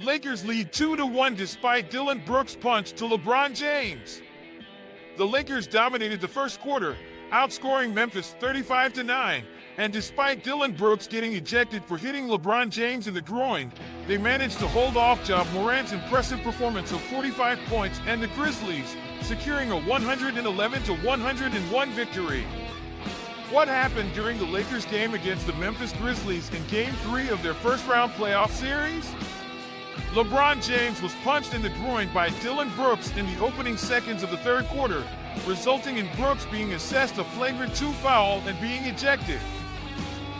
Lakers lead 2-1 despite Dillon Brooks' punch to LeBron James. The Lakers dominated the first quarter, outscoring Memphis 35-9, and despite Dillon Brooks getting ejected for hitting LeBron James in the groin, they managed to hold off Ja Morant's impressive performance of 45 points and the Grizzlies, securing a 111-101 victory. What happened during the Lakers game against the Memphis Grizzlies in Game 3 of their first-round playoff series? LeBron James was punched in the groin by Dillon Brooks in the opening seconds of the third quarter, resulting in Brooks being assessed a flagrant 2 foul and being ejected.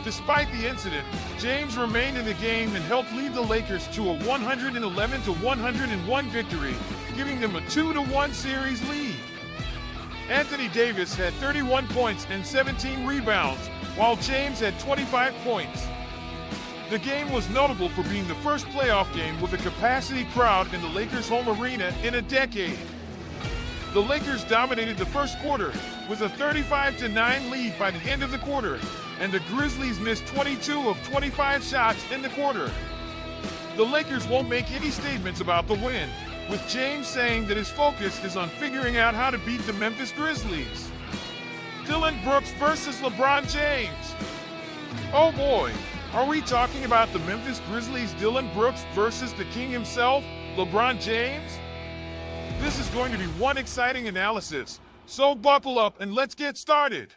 Despite the incident, James remained in the game and helped lead the Lakers to a 111-101 victory, giving them a 2-1 series lead. Anthony Davis had 31 points and 17 rebounds, while James had 25 points. The game was notable for being the first playoff game with a capacity crowd in the Lakers' home arena in a decade. The Lakers dominated the first quarter with a 35-9 lead by the end of the quarter, and the Grizzlies missed 22 of 25 shots in the quarter. The Lakers won't make any statements about the win, with James saying that his focus is on figuring out how to beat the Memphis Grizzlies. Dillon Brooks versus LeBron James. Oh boy, are we talking about the Memphis Grizzlies' Dillon Brooks versus the king himself, LeBron James? This is going to be one exciting analysis, so buckle up and let's get started.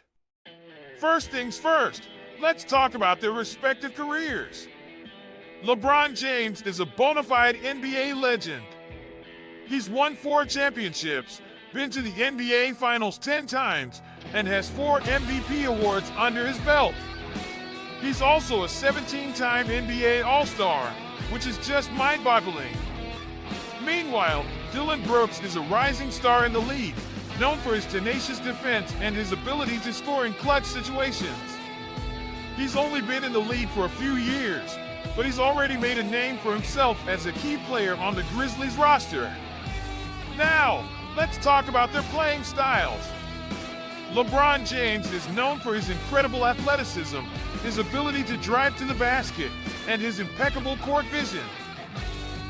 First things first, let's talk about their respective careers. LeBron James is a bona fide NBA legend. He's won 4 championships, been to the NBA Finals 10 times, and has 4 MVP awards under his belt. He's also a 17-time NBA All-Star, which is just mind-boggling. Meanwhile, Dillon Brooks is a rising star in the league, known for his tenacious defense and his ability to score in clutch situations. He's only been in the league for a few years, but he's already made a name for himself as a key player on the Grizzlies roster. Now, let's talk about their playing styles. LeBron James is known for his incredible athleticism, his ability to drive to the basket, and his impeccable court vision.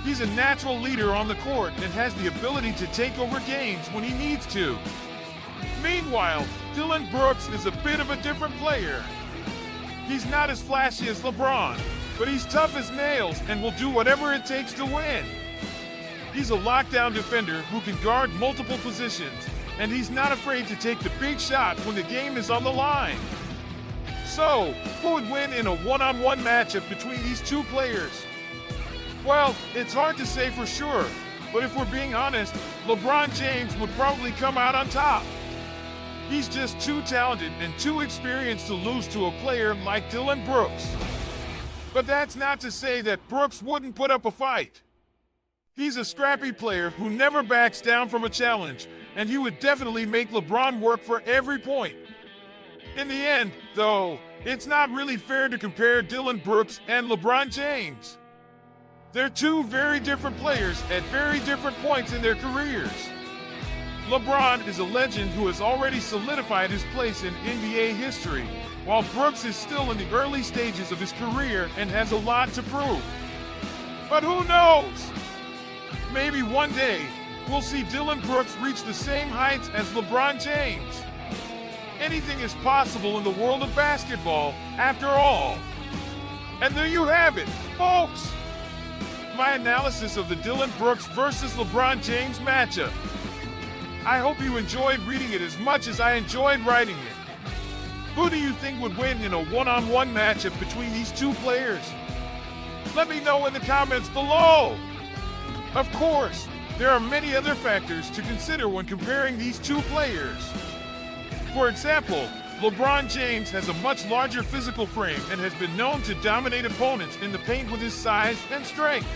He's a natural leader on the court and has the ability to take over games when he needs to. Meanwhile, Dillon Brooks is a bit of a different player. He's not as flashy as LeBron, but he's tough as nails and will do whatever it takes to win. He's a lockdown defender who can guard multiple positions, and he's not afraid to take the big shot when the game is on the line. So, who would win in a one-on-one matchup between these two players? Well, it's hard to say for sure, but if we're being honest, LeBron James would probably come out on top. He's just too talented and too experienced to lose to a player like Dillon Brooks. But that's not to say that Brooks wouldn't put up a fight. He's a scrappy player who never backs down from a challenge, and he would definitely make LeBron work for every point. In the end, though, it's not really fair to compare Dillon Brooks and LeBron James. They're two very different players at very different points in their careers. LeBron is a legend who has already solidified his place in NBA history, while Brooks is still in the early stages of his career and has a lot to prove. But who knows? Maybe one day, we'll see Dillon Brooks reach the same heights as LeBron James. Anything is possible in the world of basketball, after all. And there you have it, folks! My analysis of the Dillon Brooks versus LeBron James matchup. I hope you enjoyed reading it as much as I enjoyed writing it. Who do you think would win in a one-on-one matchup between these two players? Let me know in the comments below! Of course, there are many other factors to consider when comparing these two players. For example, LeBron James has a much larger physical frame and has been known to dominate opponents in the paint with his size and strength.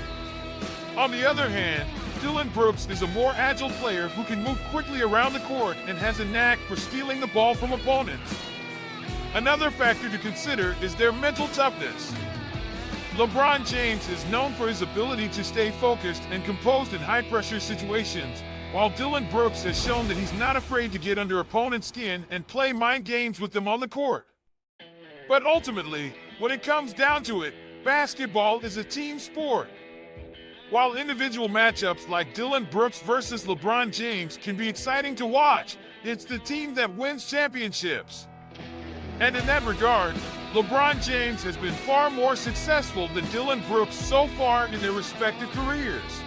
On the other hand, Dillon Brooks is a more agile player who can move quickly around the court and has a knack for stealing the ball from opponents. Another factor to consider is their mental toughness. LeBron James is known for his ability to stay focused and composed in high-pressure situations, while Dillon Brooks has shown that he's not afraid to get under opponents' skin and play mind games with them on the court. But ultimately, when it comes down to it, basketball is a team sport. While individual matchups like Dillon Brooks versus LeBron James can be exciting to watch, it's the team that wins championships. And in that regard, LeBron James has been far more successful than Dillon Brooks so far in their respective careers.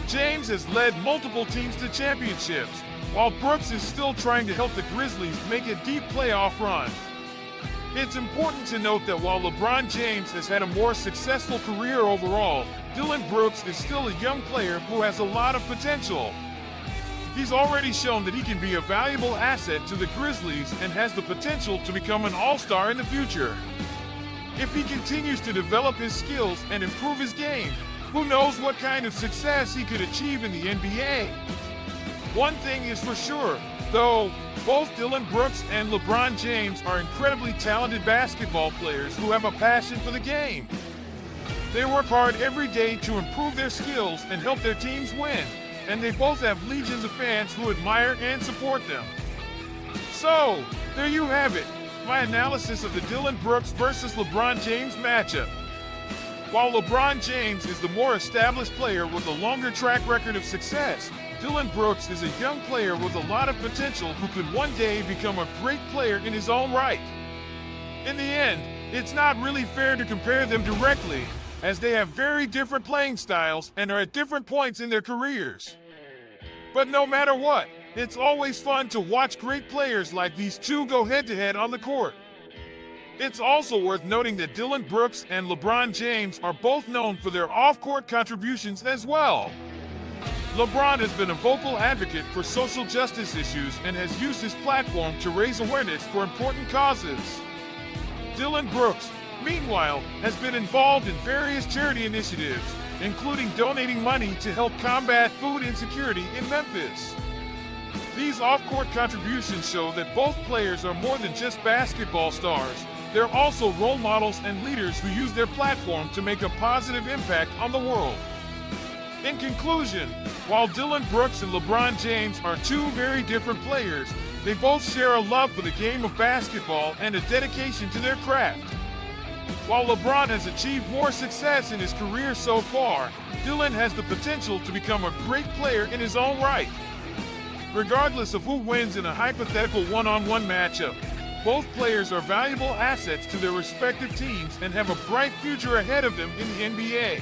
James has led multiple teams to championships, while Brooks is still trying to help the Grizzlies make a deep playoff run. It's important to note that while LeBron James has had a more successful career overall, Dillon Brooks is still a young player who has a lot of potential. He's already shown that he can be a valuable asset to the Grizzlies and has the potential to become an all-star in the future. If he continues to develop his skills and improve his game, who knows what kind of success he could achieve in the NBA. One thing is for sure, though, both Dillon Brooks and LeBron James are incredibly talented basketball players who have a passion for the game. They work hard every day to improve their skills and help their teams win, and they both have legions of fans who admire and support them. So, there you have it, my analysis of the Dillon Brooks versus LeBron James matchup. While LeBron James is the more established player with a longer track record of success, Dillon Brooks is a young player with a lot of potential who could one day become a great player in his own right. In the end, it's not really fair to compare them directly, as they have very different playing styles and are at different points in their careers. But no matter what, it's always fun to watch great players like these two go head-to-head on the court. It's also worth noting that Dillon Brooks and LeBron James are both known for their off-court contributions as well. LeBron has been a vocal advocate for social justice issues and has used his platform to raise awareness for important causes. Dillon Brooks, meanwhile, has been involved in various charity initiatives, including donating money to help combat food insecurity in Memphis. These off-court contributions show that both players are more than just basketball stars. They're also role models and leaders who use their platform to make a positive impact on the world. In conclusion, while Dillon Brooks and LeBron James are two very different players, they both share a love for the game of basketball and a dedication to their craft. While LeBron has achieved more success in his career so far, Dillon has the potential to become a great player in his own right. Regardless of who wins in a hypothetical one-on-one matchup, both players are valuable assets to their respective teams and have a bright future ahead of them in the NBA.